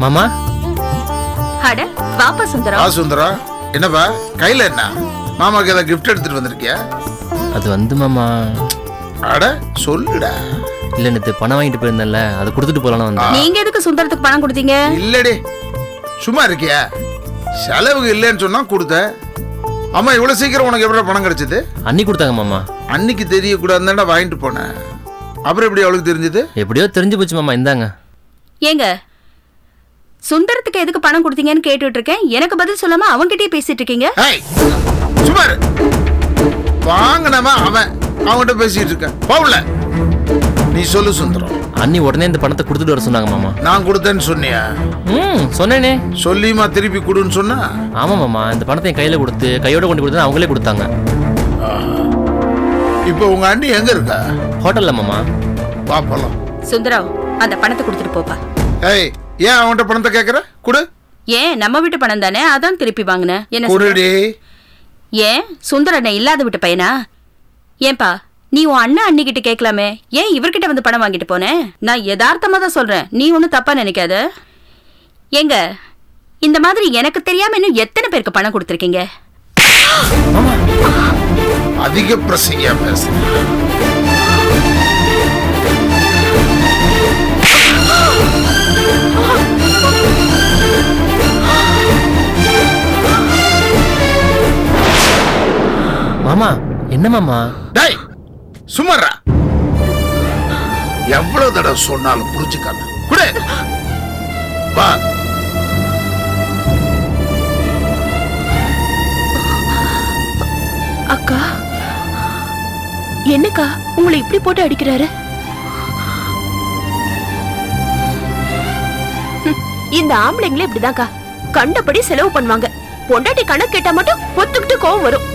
மாமா. அட வாப்பா சுந்தரம். சுந்தரம் என்னப்பா கையில என்ன? மாமாக்கு ஏதாவது கிஃப்ட் எடுத்துட்டு வந்திருக்கியா? அது வந்து மாமா. அட சொல்லுடா. இல்ல நேத்து பணம் வாங்கிட்டு போயிருந்தேன்ல, அதை கொடுத்துட்டு போலான்னு வந்தேன். நீங்க எதுக்கு சுந்தரத்துக்கு பணம் கொடுத்தீங்க? இல்லடி சும்மா இருக்கியா? செலவுக்கு இல்லைன்னு சொன்னா கொடுத்த. அம்மா இவ்வளவு சீக்கிரம் உனக்கு எப்படி பணம் கிடைச்சது? அன்னி கொடுத்தாங்க மாமா. அன்னைக்கு தெரியக்கூடாதுன்னா வாங்கிட்டு போனேன். அப்புறம் எப்படி அவளுக்கு தெரிஞ்சது? எப்படியோ தெரிஞ்சு போச்சு மாமா. இந்தாங்க. ஏங்க சுந்தரத்துக்கு எதுக்கு பணம் கொடுத்தீங்கன்னு கேட்டுட்டு இருக்கேன். எனக்கு பதில் சொல்லாம அவன்கிட்டயே பேசிட்டு இருக்கீங்க. சும்மா வாங்கினவன் அவன்கிட்ட பேசிட்டு இருக்க. போகல நீ சொல்லு சுந்தரம். அன்னி உடனே இந்த பணத்தை கொடுத்துட்டு வர சொன்னாங்க மாமா. நான் கொடுத்தேன்னு சொன்னியா? சொன்னேனே. சொல்லியுமா திருப்பி கொடுன்னு சொன்னா? ஆமா மாமா, இந்த பணத்தை என் கையில கொடுத்து கையோட கொண்டு கொடுத்து அவங்களே கொடுத்தாங்க. இப்போ உங்க அண்ணி எங்க இருக்கா? ஹோட்டல்ல மாமா. பாப்பலாம். சுந்தரம் அந்த பணத்தை கொடுத்துட்டு போப்பா. ஏய் ஏன் அவன்கிட்ட பணத்தை கேக்குற? குடு. ஏன் நம்ம வீட்டு பணம் தானே, அதான் திருப்பி வாங்கினேன். என்ன குடுடி. ஏன் சுந்தரனை இல்லாத விட்டு பையனா? ஏன்பா நீ உன் அண்ணன் அண்ணிக்கிட்ட கேட்கலாமே, ஏன் இவர்கிட்ட வந்து பணம் வாங்கிட்டு போனேன்? நான் யதார்த்தமா தான் சொல்றேன், நீ ஒன்னும் தப்பா நினைக்காத. எங்க இந்த மாதிரி எனக்கு தெரியாம இன்னும் எத்தனை பேருக்கு பணம் கொடுத்துருக்கீங்க? அதிக பிரசையா பேச. மாமா என்ன மாமா? டேய் சுமரா, எவ்வளவு தடவை சொன்னாலும் புரிஞ்சுக்காம குடு. வா. அக்கா என்னக்கா உங்களை இப்படி போட்டு அடிக்கிறாரு? இந்த ஆம்பளைங்களே இப்படிதான்க்கா, கண்டபடி செலவு பண்ணுவாங்க. பொண்டாட்டி கணக்கு கேட்டா மட்டும் ஒத்துக்கிட்டு கோவம் வரும்.